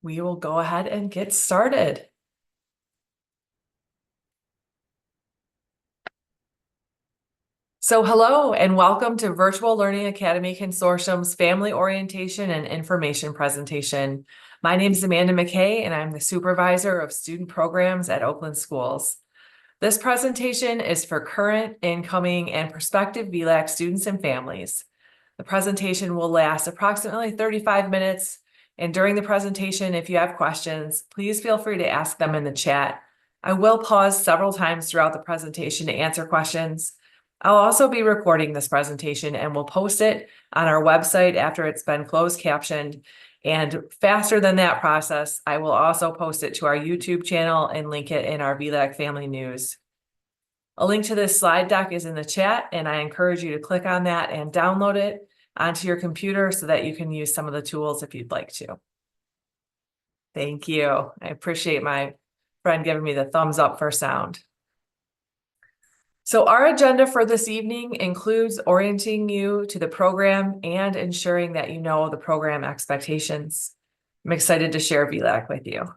We will go ahead and get started. So hello and welcome to Virtual Learning Academy Consortium's Family Orientation and Information presentation. My name is Amanda McKay and I'm the Supervisor of Student Programs at Oakland Schools. This presentation is for current, incoming, and prospective VLAC students and families. The presentation will last approximately 35 minutes, and during the presentation, if you have questions, please feel free to ask them in the chat. I will pause several times throughout the presentation to answer questions. I'll also be recording this presentation and we'll post it on our website after it's been closed captioned. And faster than that process, I will also post it to our YouTube channel and link it in our VLAC Family News. A link to this slide deck is in the chat, and I encourage you to click on that and download it onto your computer so that you can use some of the tools if you'd like to. Thank you. I appreciate my friend giving me the thumbs up for sound. So our agenda for this evening includes orienting you to the program and ensuring that you know the program expectations. I'm excited to share VLAC with you.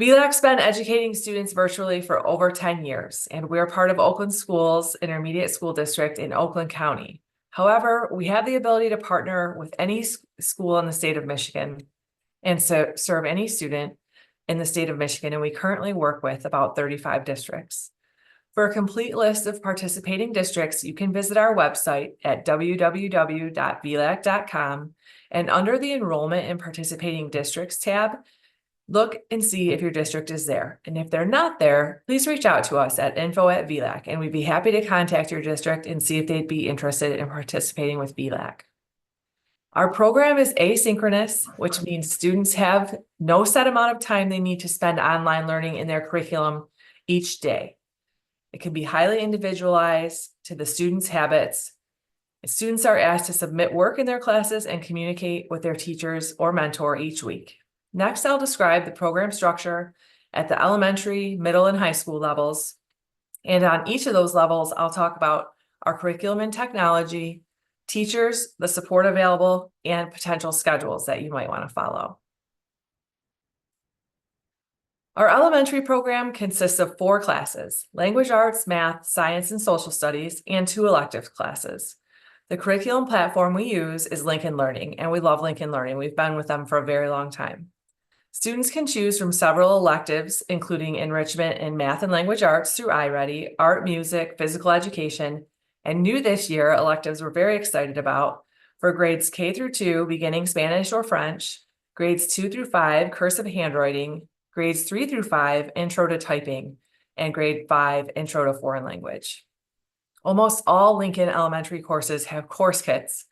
VLAC's been educating students virtually for over 10 years, and we're part of Oakland Schools Intermediate School District in Oakland County. However, we have the ability to partner with any school in the state of Michigan and serve any student in the state of Michigan, and we currently work with about 35 districts. For a complete list of participating districts, you can visit our website at www.vlac.com, and under the Enrollment and Participating Districts tab, look and see if your district is there. And if they're not there, please reach out to us at info@VLAC, and we'd be happy to contact your district and see if they'd be interested in participating with VLAC. Our program is asynchronous, which means students have no set amount of time they need to spend online learning in their curriculum each day. It can be highly individualized to the students' habits. Students are asked to submit work in their classes and communicate with their teachers or mentor each week. Next, I'll describe the program structure at the elementary, middle, and high school levels. And on each of those levels, I'll talk about our curriculum and technology, teachers, the support available, and potential schedules that you might want to follow. Our elementary program consists of 4 classes: language arts, math, science, and social studies, and 2 elective classes. The curriculum platform we use is Lincoln Learning, and we love Lincoln Learning. We've been with them for a very long time. Students can choose from several electives, including enrichment in math and language arts through iReady, art, music, physical education, and new this year, electives we're very excited about for grades K through 2, beginning Spanish or French, grades 2 through 5, cursive handwriting, grades 3 through 5, intro to typing, and grade 5, intro to foreign language. Almost all Lincoln Elementary courses have course kits,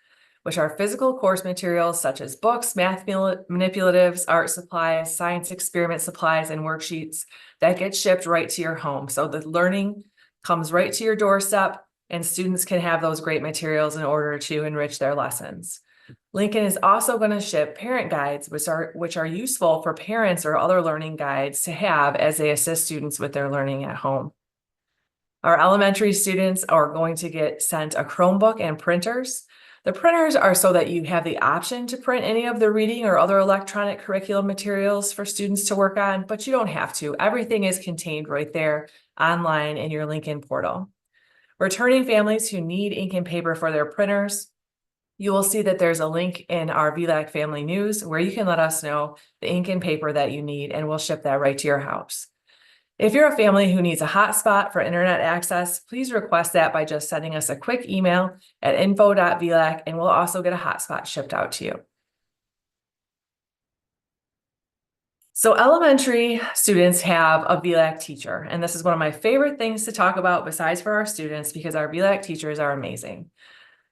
which are physical course materials such as books, math manipulatives, art supplies, science experiment supplies, and worksheets that get shipped right to your home. So the learning comes right to your doorstep, and students can have those great materials in order to enrich their lessons. Lincoln is also going to ship parent guides, which are useful for parents or other learning guides to have as they assist students with their learning at home. Our elementary students are going to get sent a Chromebook and printers. The printers are so that you have the option to print any of the reading or other electronic curriculum materials for students to work on, but you don't have to. Everything is contained right there online in your Lincoln portal. Returning families who need ink and paper for their printers, you will see that there's a link in our VLAC Family News where you can let us know the ink and paper that you need, and we'll ship that right to your house. If you're a family who needs a hotspot for internet access, please request that by just sending us a quick email at info.vlac, and we'll also get a hotspot shipped out to you. So elementary students have a VLAC teacher, and this is one of my favorite things to talk about besides for our students because our VLAC teachers are amazing.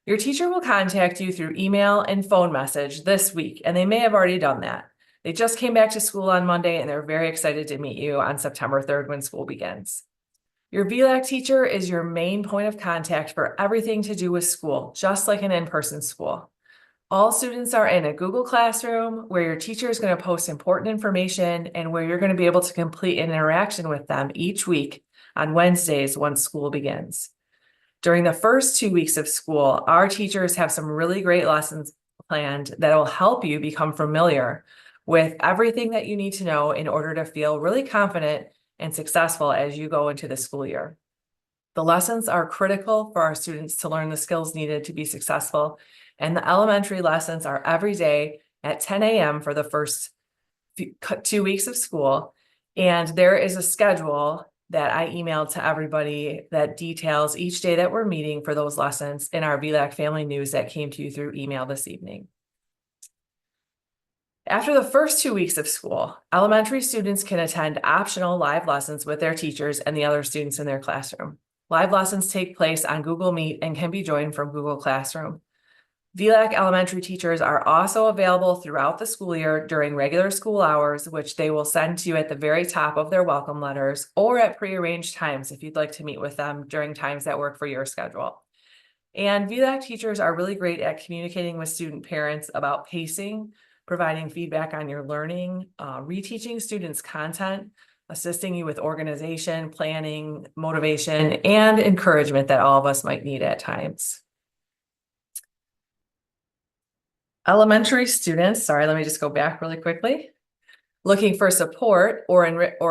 Your teacher will contact you through email and phone message this week, and they may have already done that. They just came back to school on Monday, and they're very excited to meet you on September 3rd when school begins. Your VLAC teacher is your main point of contact for everything to do with school, just like an in-person school. All students are in a Google Classroom where your teacher is going to post important information and where you're going to be able to complete an interaction with them each week on Wednesdays once school begins. During the first 2 weeks of school, our teachers have some really great lessons planned that will help you become familiar with everything that you need to know in order to feel really confident and successful as you go into the school year. The lessons are critical for our students to learn the skills needed to be successful, and the elementary lessons are every day at 10 a.m. for the first 2 weeks of school. And there is a schedule that I emailed to everybody that details each day that we're meeting for those lessons in our VLAC family news that came to you through email this evening. After the first 2 weeks of school, elementary students can attend optional live lessons with their teachers and the other students in their classroom. Live lessons take place on Google Meet and can be joined from Google Classroom. VLAC elementary teachers are also available throughout the school year during regular school hours, which they will send to you at the very top of their welcome letters or at prearranged times if you'd like to meet with them during times that work for your schedule. And VLAC teachers are really great at communicating with student parents about pacing, providing feedback on your learning, reteaching students content, assisting you with organization, planning, motivation, and encouragement that all of us might need at times. Elementary students, sorry, let me just go back really quickly. Looking for support or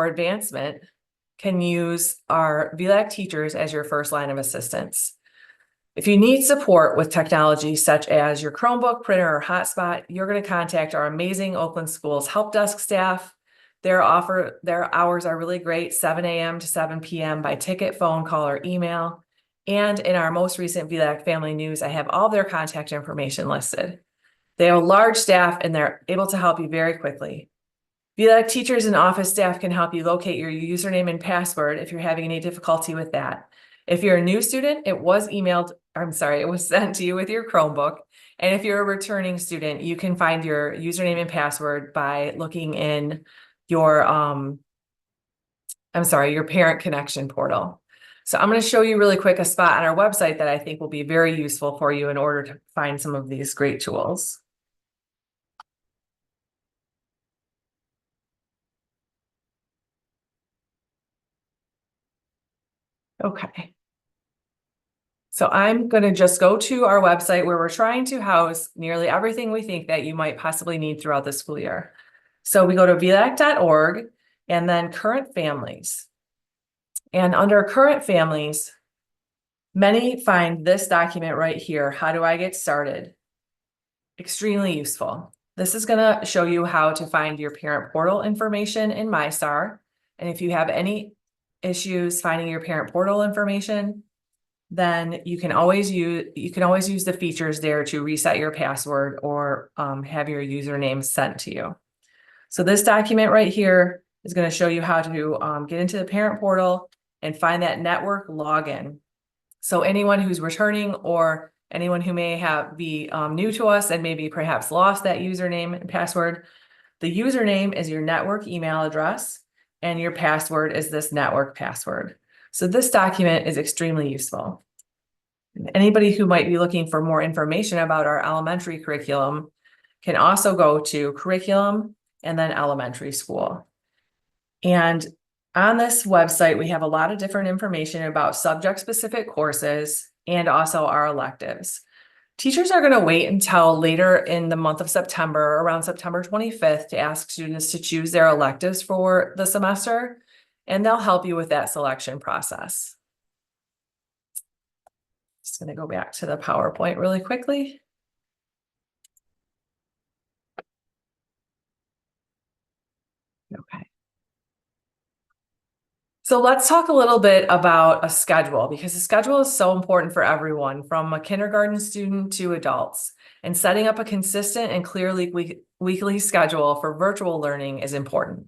advancement can use our VLAC teachers as your first line of assistance. If you need support with technology such as your Chromebook, printer, or hotspot, you're going to contact our amazing Oakland Schools help desk staff. Their hours are really great, 7 a.m. to 7 p.m. by ticket, phone call, or email. And in our most recent VLAC family news, I have all their contact information listed. They have a large staff and they're able to help you very quickly. VLAC teachers and office staff can help you locate your username and password if you're having any difficulty with that. If you're a new student, it was sent to you with your Chromebook. And if you're a returning student, you can find your username and password by looking in your, your parent connection portal. So I'm going to show you really quick a spot on our website that I think will be very useful for you in order to find some of these great tools. Okay. So I'm going to just go to our website where we're trying to house nearly everything we think that you might possibly need throughout the school year. So we go to VLAC.org and then current families. And under current families, many find this document right here, How Do I Get Started? Extremely useful. This is going to show you how to find your parent portal information in MyStar. And if you have any issues finding your parent portal information, then you can always use the features there to reset your password or have your username sent to you. So this document right here is going to show you how to get into the parent portal and find that network login. So anyone who's returning or anyone who may be new to us and maybe perhaps lost that username and password, the username is your network email address and your password is this network password. So this document is extremely useful. Anybody who might be looking for more information about our elementary curriculum can also go to curriculum and then elementary school. And on this website, we have a lot of different information about subject-specific courses and also our electives. Teachers are going to wait until later in the month of September, around September 25th, to ask students to choose their electives for the semester, and they'll help you with that selection process. Just going to go back to the PowerPoint really quickly. Okay. So let's talk a little bit about a schedule, because the schedule is so important for everyone, from a kindergarten student to adults. And setting up a consistent and clear weekly schedule for virtual learning is important.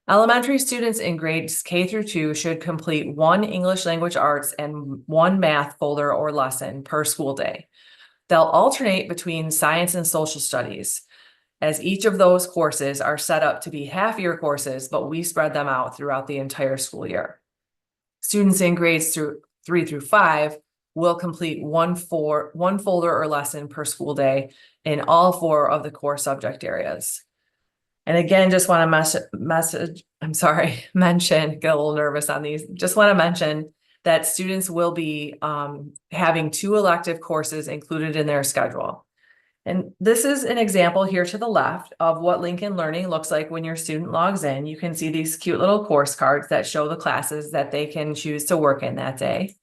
Elementary students in grades K through 2 should complete 1 English language arts and 1 math folder or lesson per school day. They'll alternate between science and social studies, as each of those courses are set up to be half-year courses, but we spread them out throughout the entire school year. Students in grades 3 through 5 will complete one folder or lesson per school day in all 4 of the core subject areas. And again, just want to mention, get a little nervous on these, just want to mention that students will be having 2 elective courses included in their schedule. And this is an example here to the left of what Lincoln Learning looks like when your student logs in. You can see these cute little course cards that show the classes that they can choose to work in that day.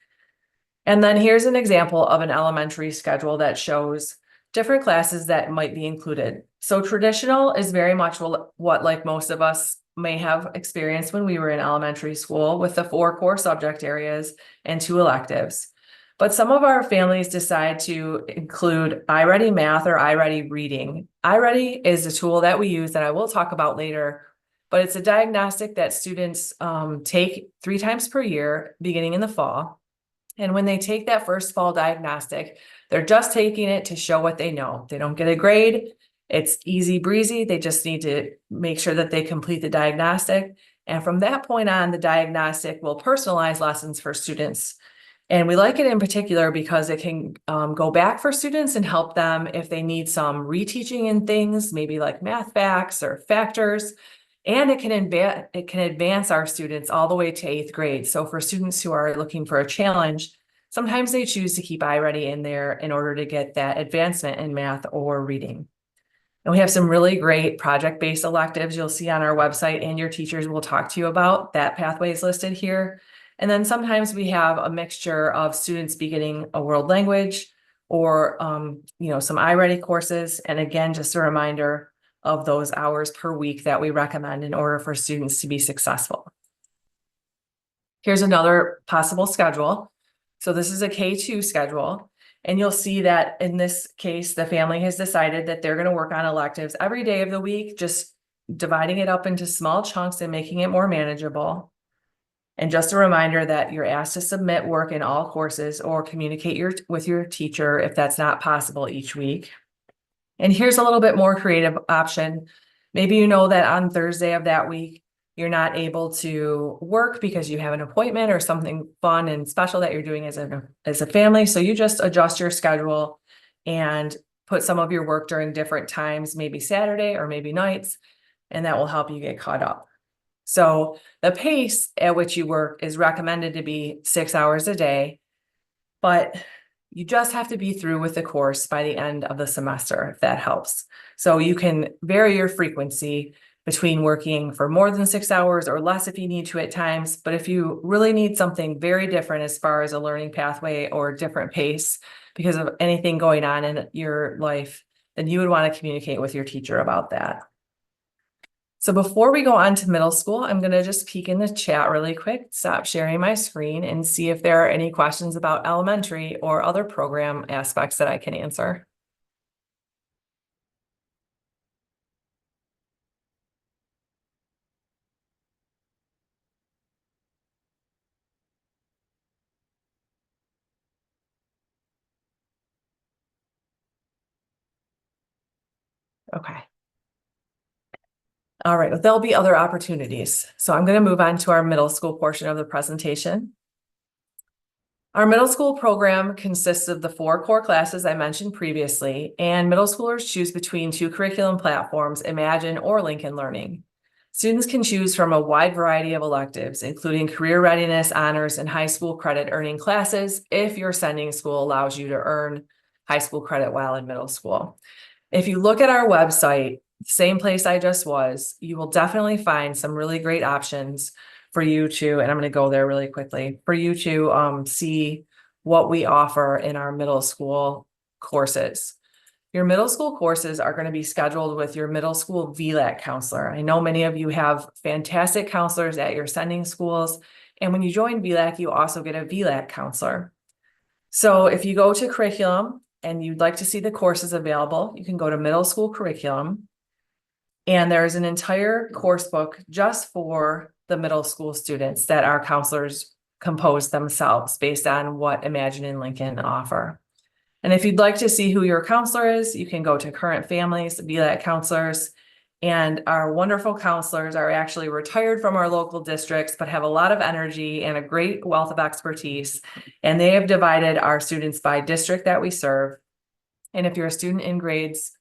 And then here's an example of an elementary schedule that shows different classes that might be included. So traditional is very much what like most of us may have experienced when we were in elementary school, with the 4 core subject areas and 2 electives. But some of our families decide to include iReady Math or iReady Reading. iReady is a tool that we use that I will talk about later, but it's a diagnostic that students take 3 times per year, beginning in the fall. And when they take that first fall diagnostic, they're just taking it to show what they know. They don't get a grade. It's easy breezy. They just need to make sure that they complete the diagnostic. And from that point on, the diagnostic will personalize lessons for students. And we like it in particular because it can go back for students and help them if they need some reteaching in things, maybe like math facts or factors. And it can advance our students all the way to 8th grade. So for students who are looking for a challenge, sometimes they choose to keep iReady in there in order to get that advancement in math or reading. And we have some really great project-based electives you'll see on our website, and your teachers will talk to you about. That pathway is listed here. And then sometimes we have a mixture of students beginning a world language or, some iReady courses. And again, just a reminder of those hours per week that we recommend in order for students to be successful. Here's another possible schedule. So this is a K2 schedule. And you'll see that in this case, the family has decided that they're going to work on electives every day of the week, just dividing it up into small chunks and making it more manageable. And just a reminder that you're asked to submit work in all courses or communicate with your teacher if that's not possible each week. And here's a little bit more creative option. Maybe you know that on Thursday of that week, you're not able to work because you have an appointment or something fun and special that you're doing as a family. So you just adjust your schedule and put some of your work during different times, maybe Saturday or maybe nights, and that will help you get caught up. So the pace at which you work is recommended to be 6 hours a day, but you just have to be through with the course by the end of the semester, if that helps. So you can vary your frequency between working for more than 6 hours or less if you need to at times. But if you really need something very different as far as a learning pathway or different pace because of anything going on in your life, then you would want to communicate with your teacher about that. So before we go on to middle school, I'm going to just peek in the chat really quick, stop sharing my screen, and see if there are any questions about elementary or other program aspects that I can answer. Okay. All right, well, there'll be other opportunities. So I'm going to move on to our middle school portion of the presentation. Our middle school program consists of the 4 core classes I mentioned previously, and middle schoolers choose between 2 curriculum platforms, Imagine or Lincoln Learning. Students can choose from a wide variety of electives, including career readiness, honors, and high school credit earning classes if your sending school allows you to earn high school credit while in middle school. If you look at our website, same place I just was, you will definitely find some really great options for you to, and I'm going to go there really quickly, for you to see what we offer in our middle school courses. Your middle school courses are going to be scheduled with your middle school VLAC counselor. I know many of you have fantastic counselors at your sending schools, and when you join VLAC, you also get a VLAC counselor. So if you go to curriculum and you'd like to see the courses available, you can go to middle school curriculum. And there's an entire course book just for the middle school students that our counselors compose themselves based on what Imagine and Lincoln offer. And if you'd like to see who your counselor is, you can go to Current Families, VLAC counselors. And our wonderful counselors are actually retired from our local districts, but have a lot of energy and a great wealth of expertise. And they have divided our students by district that we serve. And if you're a student in grades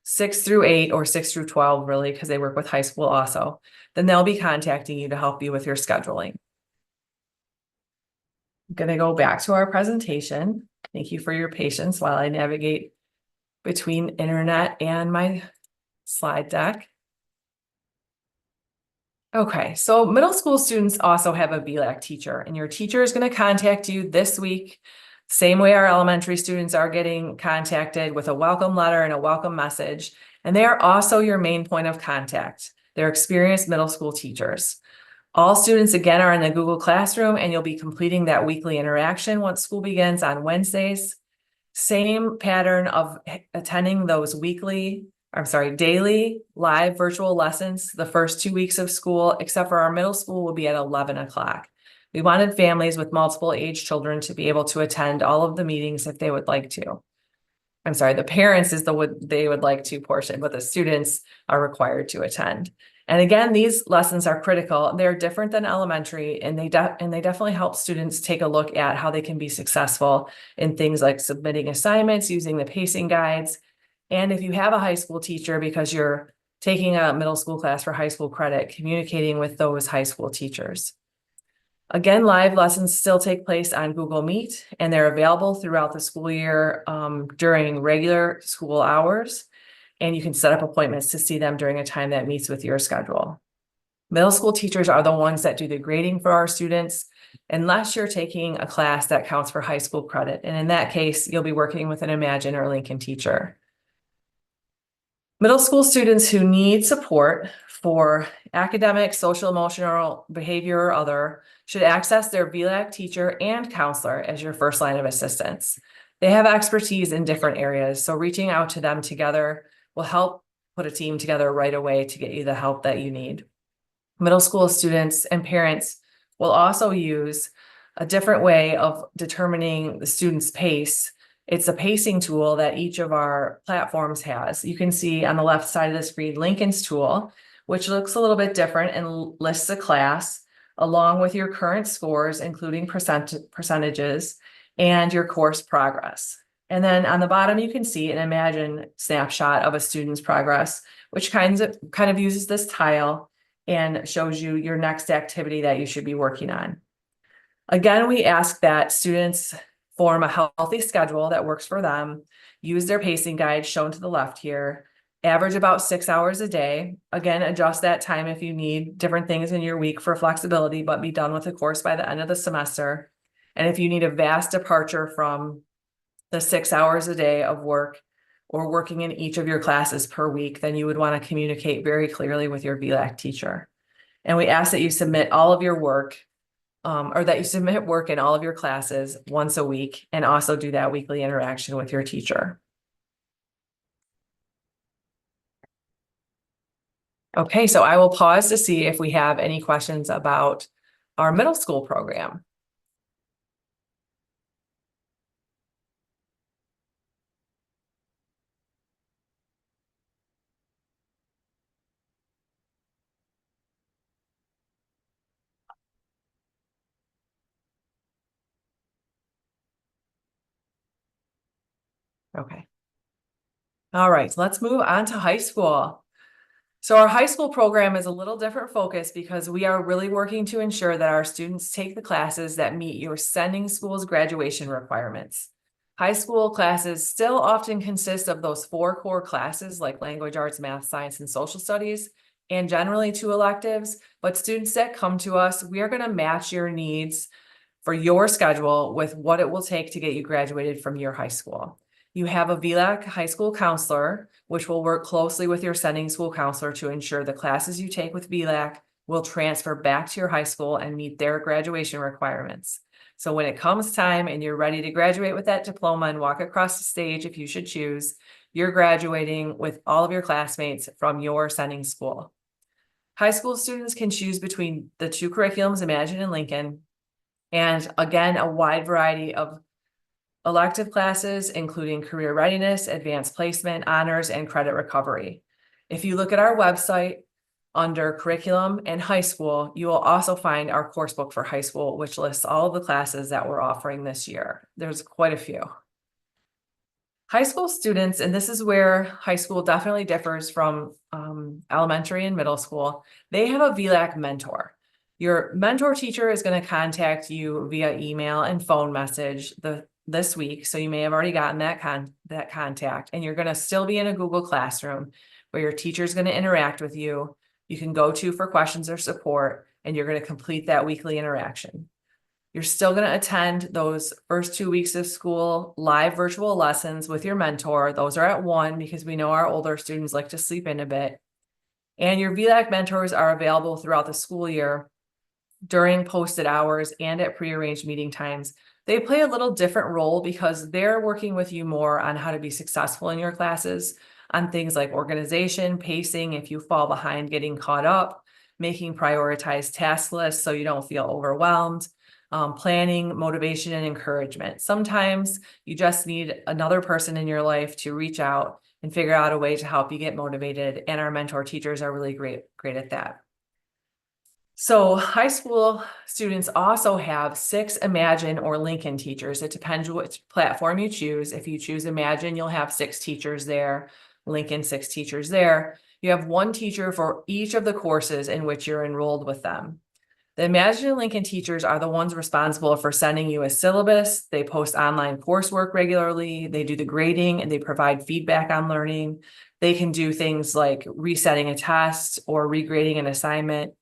6 through 8 or 6 through 12, really, because they work with high school also, then they'll be contacting you to help you with your scheduling. I'm going to go back to our presentation. Thank you for your patience while I navigate between internet and my slide deck. Okay, so middle school students also have a VLAC teacher, and your teacher is going to contact you this week, same way our elementary students are getting contacted with a welcome letter and a welcome message. And they are also your main point of contact. They're experienced middle school teachers. All students, again, are in the Google Classroom, and you'll be completing that weekly interaction once school begins on Wednesdays. Same pattern of attending those daily live virtual lessons the first 2 weeks of school, except for our middle school will be at 11 o'clock. We wanted families with multiple age children to be able to attend all of the meetings if they would like to. I'm sorry, the parents is they would like to portion, but the students are required to attend. And again, these lessons are critical. They're different than elementary, and they definitely help students take a look at how they can be successful in things like submitting assignments, using the pacing guides. And if you have a high school teacher, because you're taking a middle school class for high school credit, communicating with those high school teachers. Again, live lessons still take place on Google Meet, and they're available throughout the school year during regular school hours. And you can set up appointments to see them during a time that meets with your schedule. Middle school teachers are the ones that do the grading for our students, unless you're taking a class that counts for high school credit. And in that case, you'll be working with an Imagine or Lincoln teacher. Middle school students who need support for academic, social, emotional, behavior, or other should access their VLAC teacher and counselor as your first line of assistance. They have expertise in different areas, so reaching out to them together will help put a team together right away to get you the help that you need. Middle school students and parents will also use a different way of determining the student's pace. It's a pacing tool that each of our platforms has. You can see on the left side of the screen, Lincoln's tool, which looks a little bit different and lists a class along with your current scores, including percentages and your course progress. And then on the bottom, you can see an Imagine snapshot of a student's progress, which kind of uses this tile and shows you your next activity that you should be working on. Again, we ask that students form a healthy schedule that works for them, use their pacing guide shown to the left here, average about 6 hours a day. Again, adjust that time if you need different things in your week for flexibility, but be done with the course by the end of the semester. And if you need a vast departure from the 6 hours a day of work or working in each of your classes per week, then you would want to communicate very clearly with your VLAC teacher. And we ask that you submit all of your work or that you submit work in all of your classes once a week, and also do that weekly interaction with your teacher. Okay, so I will pause to see if we have any questions about our middle school program. Okay. All right, let's move on to high school. So our high school program is a little different focus because we are really working to ensure that our students take the classes that meet your sending school's graduation requirements. High school classes still often consist of those 4 core classes like language arts, math, science, and social studies, and generally 2 electives. But students that come to us, we are going to match your needs for your schedule with what it will take to get you graduated from your high school. You have a VLAC high school counselor, which will work closely with your sending school counselor to ensure the classes you take with VLAC will transfer back to your high school and meet their graduation requirements. So when it comes time and you're ready to graduate with that diploma and walk across the stage, if you should choose, you're graduating with all of your classmates from your sending school. High school students can choose between the 2 curriculums, Imagine and Lincoln, and again, a wide variety of elective classes, including career readiness, advanced placement, honors, and credit recovery. If you look at our website under curriculum and high school, you will also find our course book for high school, which lists all of the classes that we're offering this year. There's quite a few. High school students, and this is where high school definitely differs from elementary and middle school, they have a VLAC mentor. Your mentor teacher is going to contact you via email and phone message. The this week, so you may have already gotten that contact, and you're going to still be in a Google Classroom where your teacher is going to interact with you. You can go to for questions or support, and you're going to complete that weekly interaction. You're still going to attend those first 2 weeks of school live virtual lessons with your mentor. Those are at 1 because we know our older students like to sleep in a bit. And your VLAC mentors are available throughout the school year during posted hours and at prearranged meeting times. They play a little different role because they're working with you more on how to be successful in your classes, on things like organization, pacing, if you fall behind, getting caught up, making prioritized task lists so you don't feel overwhelmed, planning, motivation, and encouragement. Sometimes you just need another person in your life to reach out and figure out a way to help you get motivated. And our mentor teachers are really great at that. So high school students also have 6 Imagine or Lincoln teachers. It depends which platform you choose. If you choose Imagine, you'll have 6 teachers there. Lincoln, 6 teachers there. You have 1 teacher for each of the courses in which you're enrolled with them. The Imagine and Lincoln teachers are the ones responsible for sending you a syllabus. They post online coursework regularly. They do the grading and they provide feedback on learning. They can do things like resetting a test or regrading an assignment.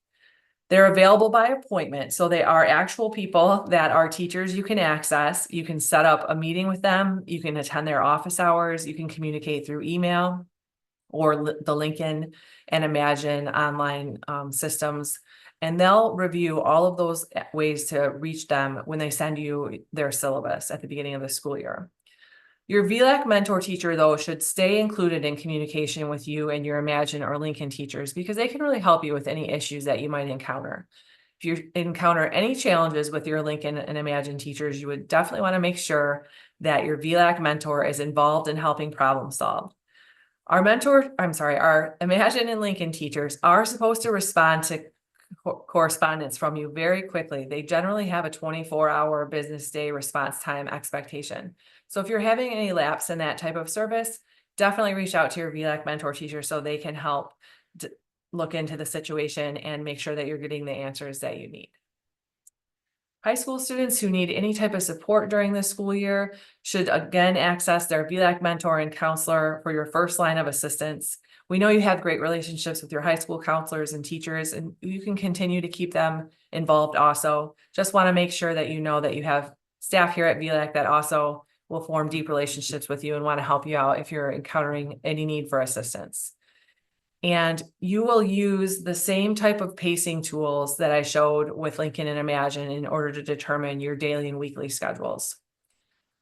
They're available by appointment. So they are actual people that are teachers you can access. You can set up a meeting with them. You can attend their office hours. You can communicate through email or the Lincoln and Imagine online systems. And they'll review all of those ways to reach them when they send you their syllabus at the beginning of the school year. Your VLAC mentor teacher, though, should stay included in communication with you and your Imagine or Lincoln teachers because they can really help you with any issues that you might encounter. If you encounter any challenges with your Lincoln and Imagine teachers, you would definitely want to make sure that your VLAC mentor is involved in helping problem solve. Our Imagine and Lincoln teachers are supposed to respond to correspondence from you very quickly. They generally have a 24-hour business day response time expectation. So if you're having any lapse in that type of service, definitely reach out to your VLAC mentor teacher so they can help look into the situation and make sure that you're getting the answers that you need. High school students who need any type of support during the school year should again access their VLAC mentor and counselor for your first line of assistance. We know you have great relationships with your high school counselors and teachers, and you can continue to keep them involved also. Just want to make sure that you know that you have staff here at VLAC that also will form deep relationships with you and want to help you out if you're encountering any need for assistance. And you will use the same type of pacing tools that I showed with Lincoln and Imagine in order to determine your daily and weekly schedules.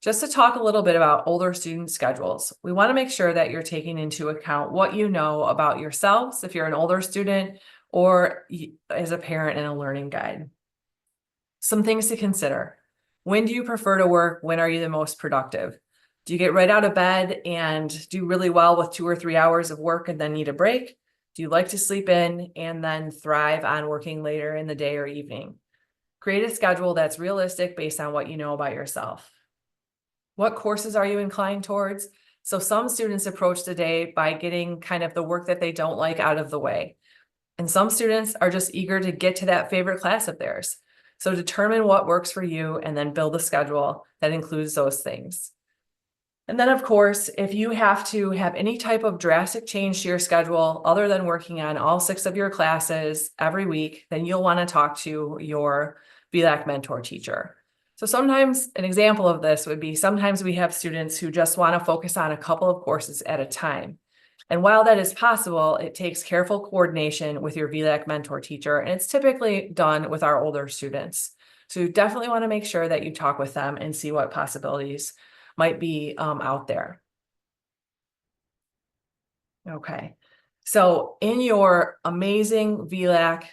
Just to talk a little bit about older student schedules, we want to make sure that you're taking into account what you know about yourselves if you're an older student or as a parent in a learning guide. Some things to consider. When do you prefer to work? When are you the most productive? Do you get right out of bed and do really well with 2 or 3 hours of work and then need a break? Do you like to sleep in and then thrive on working later in the day or evening? Create a schedule that's realistic based on what you know about yourself. What courses are you inclined towards? So some students approach the day by getting kind of the work that they don't like out of the way. And some students are just eager to get to that favorite class of theirs. So determine what works for you and then build a schedule that includes those things. And then, of course, if you have to have any type of drastic change to your schedule other than working on all 6 of your classes every week, then you'll want to talk to your VLAC mentor teacher. So sometimes an example of this would be sometimes we have students who just want to focus on a couple of courses at a time. And while that is possible, it takes careful coordination with your VLAC mentor teacher, and it's typically done with our older students. So you definitely want to make sure that you talk with them and see what possibilities might be out there. Okay, so in your amazing VLAC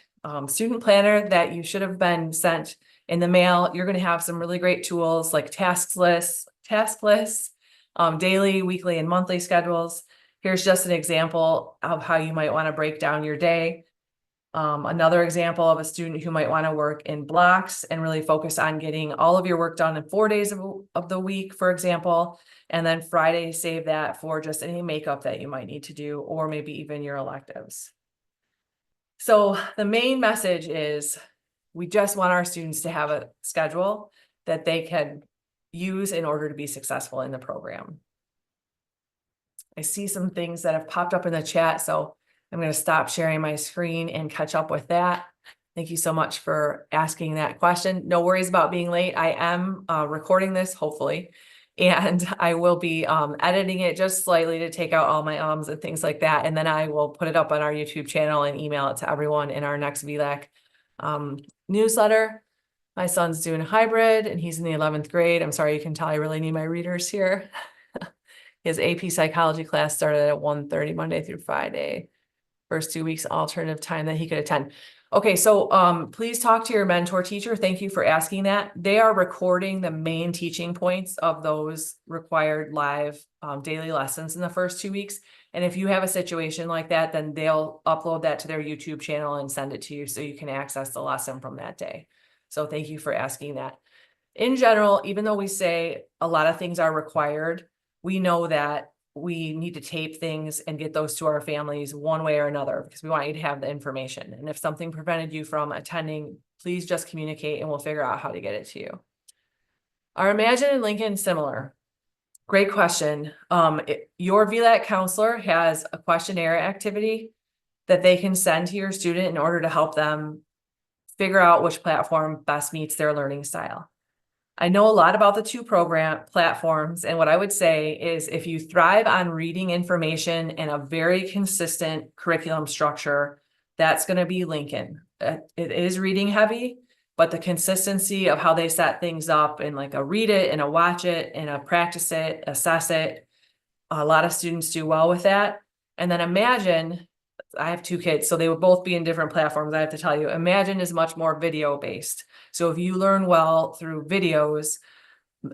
student planner that you should have been sent in the mail, you're going to have some really great tools like task lists, daily, weekly, and monthly schedules. Here's just an example of how you might want to break down your day. Another example of a student who might want to work in blocks and really focus on getting all of your work done in 4 days of the week, for example, and then Friday, save that for just any makeup that you might need to do, or maybe even your electives. So the main message is we just want our students to have a schedule that they can use in order to be successful in the program. I see some things that have popped up in the chat, so I'm going to stop sharing my screen and catch up with that. Thank you so much for asking that question. No worries about being late. I am recording this, hopefully, and I will be editing it just slightly to take out all my ums and things like that. And then I will put it up on our YouTube channel and email it to everyone in our next VLAC newsletter. My son's doing hybrid and he's in the 11th grade. I'm sorry, you can tell I really need my readers here. His AP psychology class started at 1:30 Monday through Friday. First 2 weeks, alternative time that he could attend. Okay, so please talk to your mentor teacher. Thank you for asking that. They are recording the main teaching points of those required live daily lessons in the first 2 weeks. And if you have a situation like that, then they'll upload that to their YouTube channel and send it to you so you can access the lesson from that day. So thank you for asking that. In general, even though we say a lot of things are required, we know that we need to tape things and get those to our families one way or another because we want you to have the information. And if something prevented you from attending, please just communicate and we'll figure out how to get it to you. Are Imagine and Lincoln similar? Great question. Your VLAC counselor has a questionnaire activity that they can send to your student in order to help them figure out which platform best meets their learning style. I know a lot about the two program platforms, and what I would say is if you thrive on reading information and a very consistent curriculum structure, that's going to be Lincoln. It is reading heavy, but the consistency of how they set things up in like a read it and a watch it and a practice it, assess it, a lot of students do well with that. And then Imagine, I have 2 kids, so they would both be in different platforms. I have to tell you, Imagine is much more video based. So if you learn well through videos,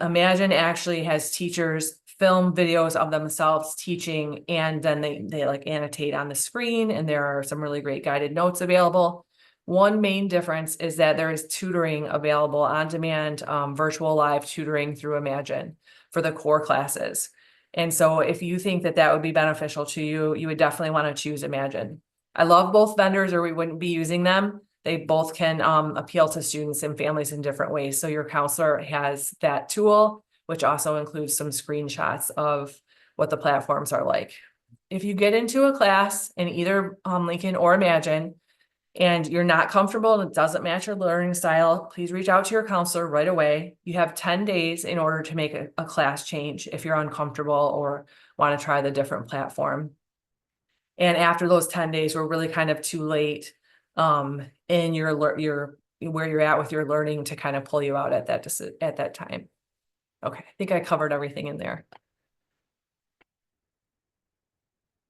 Imagine actually has teachers film videos of themselves teaching, and then they like annotate on the screen, and there are some really great guided notes available. One main difference is that there is tutoring available on demand, virtual live tutoring through Imagine for the core classes. And so if you think that that would be beneficial to you, you would definitely want to choose Imagine. I love both vendors or we wouldn't be using them. They both can appeal to students and families in different ways. So your counselor has that tool, which also includes some screenshots of what the platforms are like. If you get into a class in either Lincoln or Imagine, and you're not comfortable and it doesn't match your learning style, please reach out to your counselor right away. You have 10 days in order to make a class change if you're uncomfortable or want to try the different platform. And after those 10 days, we're really kind of too late in your where you're at with your learning to kind of pull you out at that time. Okay, I think I covered everything in there.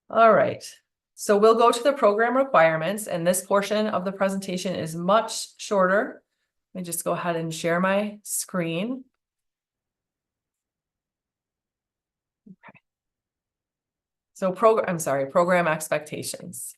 All right. So we'll go to the program requirements, and this portion of the presentation is much shorter. Let me just go ahead and share my screen. Okay. So program expectations.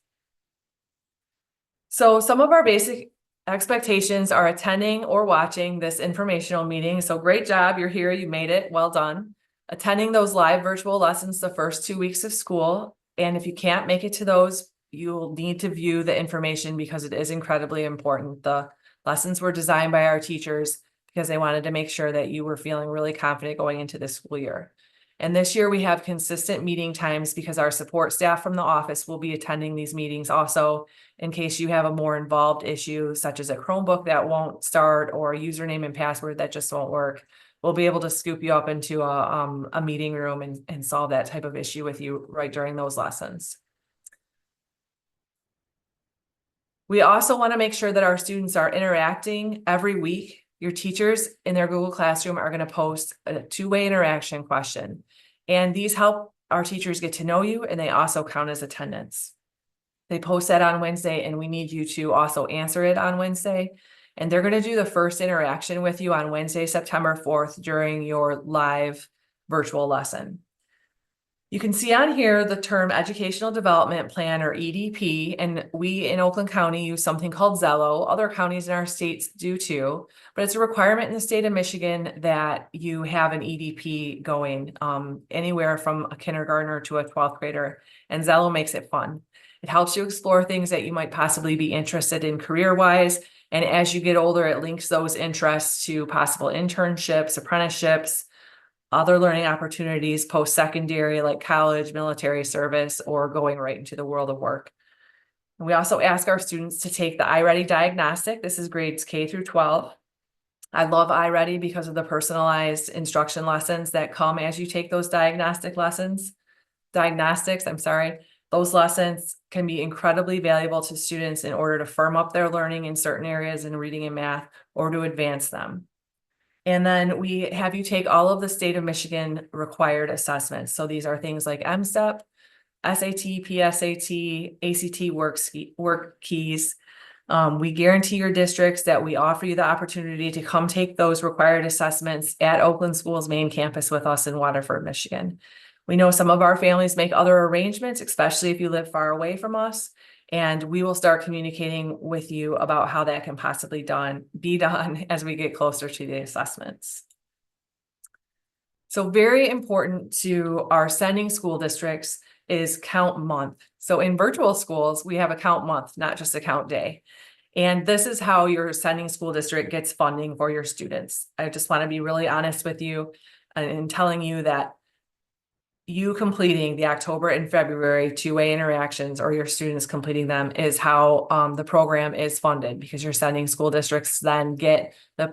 So some of our basic expectations are attending or watching this informational meeting. So great job, you're here, you made it, well done. Attending those live virtual lessons the first 2 weeks of school. And if you can't make it to those, you'll need to view the information because it is incredibly important. The lessons were designed by our teachers because they wanted to make sure that you were feeling really confident going into this school year. And this year we have consistent meeting times because our support staff from the office will be attending these meetings also in case you have a more involved issue, such as a Chromebook that won't start or a username and password that just won't work. We'll be able to scoop you up into a meeting room and solve that type of issue with you right during those lessons. We also want to make sure that our students are interacting every week. Your teachers in their Google Classroom are going to post a two-way interaction question. And these help our teachers get to know you, and they also count as attendance. They post that on Wednesday, and we need you to also answer it on Wednesday. And they're going to do the first interaction with you on Wednesday, September 4th during your live virtual lesson. You can see on here the term Educational Development Plan, or EDP, and we in Oakland County use something called Zello. Other counties in our states do too, but it's a requirement in the state of Michigan that you have an EDP going anywhere from a kindergartner to a 12th grader, and Zello makes it fun. It helps you explore things that you might possibly be interested in career-wise. And as you get older, it links those interests to possible internships, apprenticeships, other learning opportunities, post-secondary like college, military service, or going right into the world of work. And we also ask our students to take the iReady diagnostic. This is grades K through 12. I love iReady because of the personalized instruction lessons that come as you take those diagnostics, I'm sorry. Those lessons can be incredibly valuable to students in order to firm up their learning in certain areas in reading and math or to advance them. And then we have you take all of the state of Michigan required assessments. So these are things like MSTEP, SAT, PSAT, ACT work keys. We guarantee your districts that we offer you the opportunity to come take those required assessments at Oakland School's main campus with us in Waterford, Michigan. We know some of our families make other arrangements, especially if you live far away from us, and we will start communicating with you about how that can possibly be done as we get closer to the assessments. So very important to our sending school districts is count month. So in virtual schools, we have a count month, not just a count day. And this is how your sending school district gets funding for your students. I just want to be really honest with you in telling you that you completing the October and February two-way interactions or your students completing them is how the program is funded, because your sending school districts then get the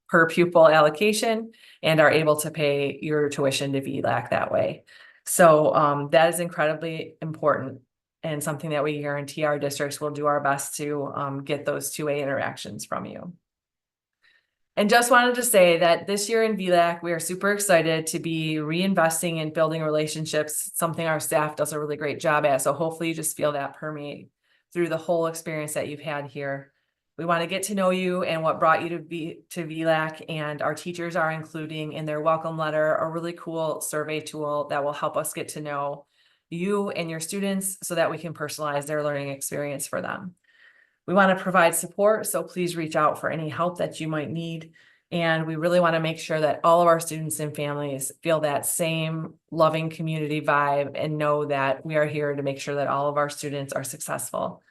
per pupil allocation and are able to pay your tuition to VLAC that way. So that is incredibly important and something that we guarantee our districts will do our best to get those two-way interactions from you. And just wanted to say that this year in VLAC, we are super excited to be reinvesting in building relationships, something our staff does a really great job at. So hopefully you just feel that permeate through the whole experience that you've had here. We want to get to know you and what brought you to VLAC, and our teachers are including in their welcome letter a really cool survey tool that will help us get to know you and your students so that we can personalize their learning experience for them. We want to provide support, so please reach out for any help that you might need. And we really want to make sure that all of our students and families feel that same loving community vibe and know that we are here to make sure that all of our students are successful.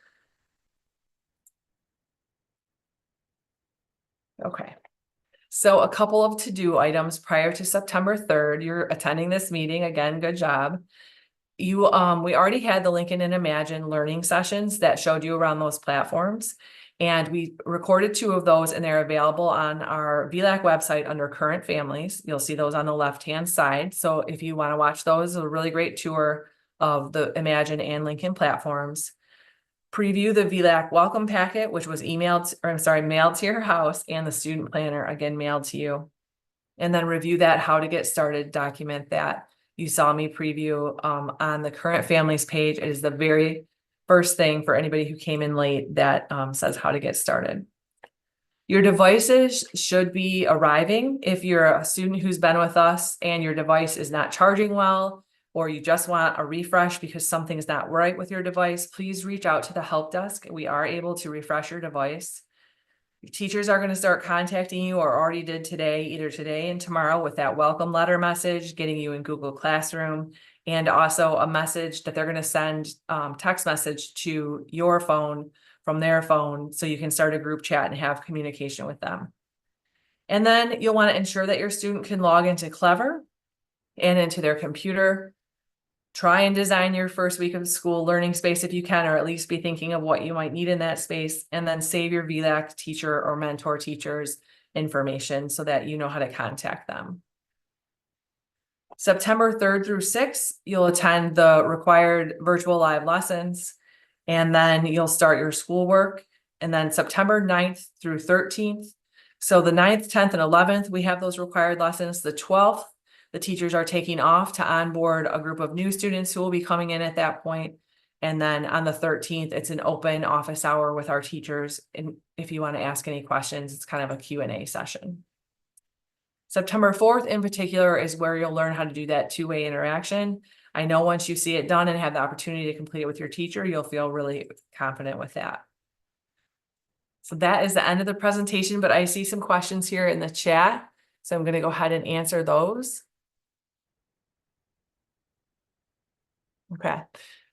Okay. So a couple of to-do items prior to September 3rd. You're attending this meeting. Again, good job. We already had the Lincoln and Imagine learning sessions that showed you around those platforms. And we recorded 2 of those, and they're available on our VLAC website under current families. You'll see those on the left-hand side. So if you want to watch those, a really great tour of the Imagine and Lincoln platforms. Preview the VLAC welcome packet, which was mailed to your house, and the student planner, again, mailed to you. And then review that how to get started document that you saw me preview on the current families page. It is the very first thing for anybody who came in late that says how to get started. Your devices should be arriving. If you're a student who's been with us and your device is not charging well, or you just want a refresh because something's not right with your device, please reach out to the help desk. We are able to refresh your device. Teachers are going to start contacting you, or already did today, either today and tomorrow, with that welcome letter message, getting you in Google Classroom, and also a message that they're going to send text message to your phone from their phone, so you can start a group chat and have communication with them. And then you'll want to ensure that your student can log into Clever and into their computer. Try and design your first week of school learning space if you can, or at least be thinking of what you might need in that space, and then save your VLAC teacher or mentor teachers information so that you know how to contact them. September 3rd through 6th, you'll attend the required virtual live lessons, and then you'll start your schoolwork. And then September 9th through 13th. So the 9th, 10th, and 11th, we have those required lessons. The 12th, the teachers are taking off to onboard a group of new students who will be coming in at that point. And then on the 13th, it's an open office hour with our teachers. And if you want to ask any questions, it's kind of a Q&A session. September 4th in particular is where you'll learn how to do that two-way interaction. I know once you see it done and have the opportunity to complete it with your teacher, you'll feel really confident with that. So that is the end of the presentation, but I see some questions here in the chat. So I'm going to go ahead and answer those. Okay,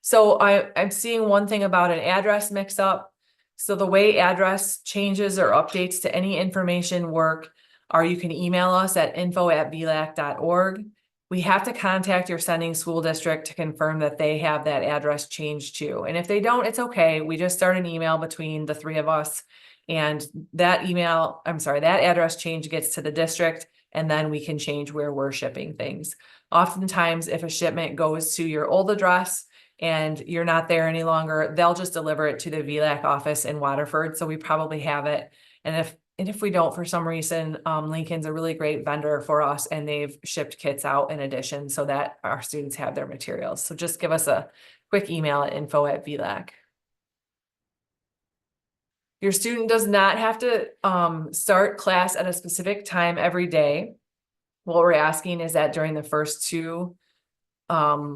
so I'm seeing one thing about an address mix-up. So the way address changes or updates to any information work are you can email us at info@vlac.org. We have to contact your sending school district to confirm that they have that address changed too. And if they don't, it's okay. We just start an email between the three of us. And that address change gets to the district, and then we can change where we're shipping things. Oftentimes, if a shipment goes to your old address and you're not there any longer, they'll just deliver it to the VLAC office in Waterford. So we probably have it. And if we don't, for some reason, Lincoln's a really great vendor for us, and they've shipped kits out in addition so that our students have their materials. So just give us a quick email at info@VLAC. Your student does not have to start class at a specific time every day. What we're asking is that during the first 2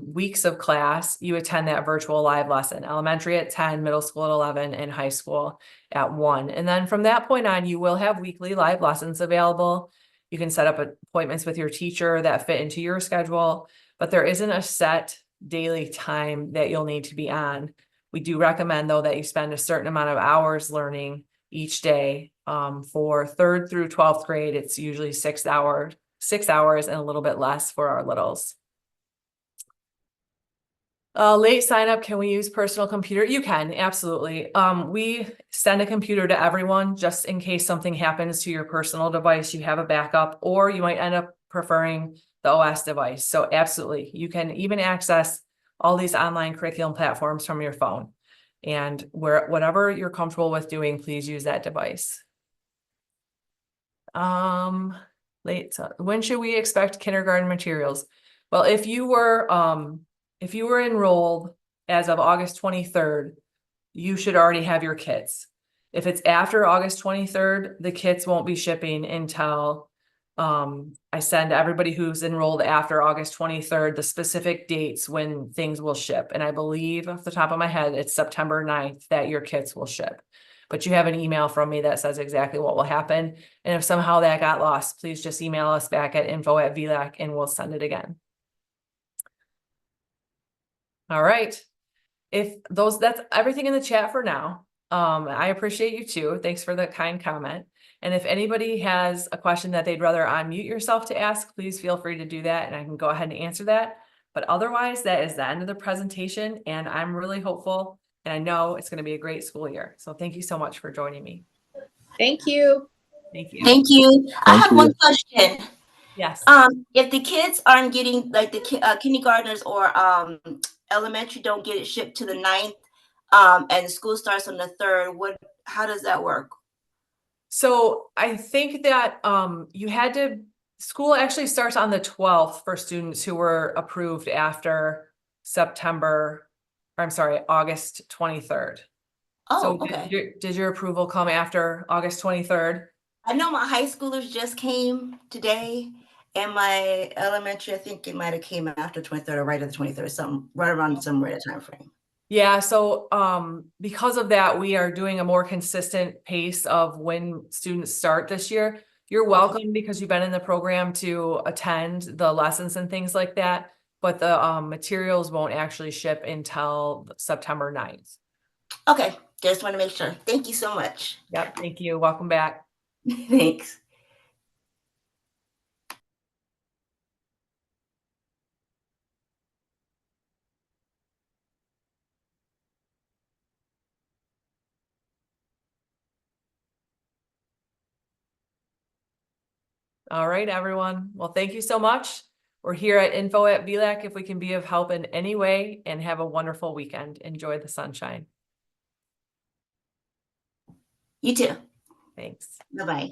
weeks of class, you attend that virtual live lesson, elementary at 10, middle school at 11, and high school at 1. And then from that point on, you will have weekly live lessons available. You can set up appointments with your teacher that fit into your schedule, but there isn't a set daily time that you'll need to be on. We do recommend, though, that you spend a certain amount of hours learning each day. For 3rd through 12th grade, it's usually 6 hours and a little bit less for our littles. Late sign up, can we use personal computer? You can, absolutely. We send a computer to everyone just in case something happens to your personal device, you have a backup, or you might end up preferring the OS device. So absolutely, you can even access all these online curriculum platforms from your phone. And whatever you're comfortable with doing, please use that device. When should we expect kindergarten materials? Well, if you were enrolled as of August 23rd, you should already have your kits. If it's after August 23rd, the kits won't be shipping until I send everybody who's enrolled after August 23rd the specific dates when things will ship. And I believe off the top of my head, it's September 9th that your kits will ship. But you have an email from me that says exactly what will happen. And if somehow that got lost, please just email us back at info@VLAC and we'll send it again. All right. That's everything in the chat for now. I appreciate you too. Thanks for the kind comment. And if anybody has a question that they'd rather unmute yourself to ask, please feel free to do that and I can go ahead and answer that. But otherwise, that is the end of the presentation, and I'm really hopeful and I know it's going to be a great school year. So thank you so much for joining me. Thank you. Thank you. Thank you. I have one question. Yes. If the kids aren't getting, like the kindergartners or elementary don't get it shipped to the 9th, and school starts on the 3rd, how does that work? So I think that school actually starts on the 12th for students who were approved after August 23rd. Oh, so okay. Did your approval come after August 23rd? I know my high schoolers just came today, and my elementary, I think it might have came after 23rd or right at the 23rd, right around somewhere that time frame. Yeah, so because of that, we are doing a more consistent pace of when students start this year. You're welcome because you've been in the program to attend the lessons and things like that, but the materials won't actually ship until September 9th. Okay, just want to make sure. Thank you so much. Yep, thank you. Welcome back. Thanks. All right, everyone. Well, thank you so much. We're here at info@VLAC if we can be of help in any way, and have a wonderful weekend. Enjoy the sunshine. You too. Thanks. Bye-bye.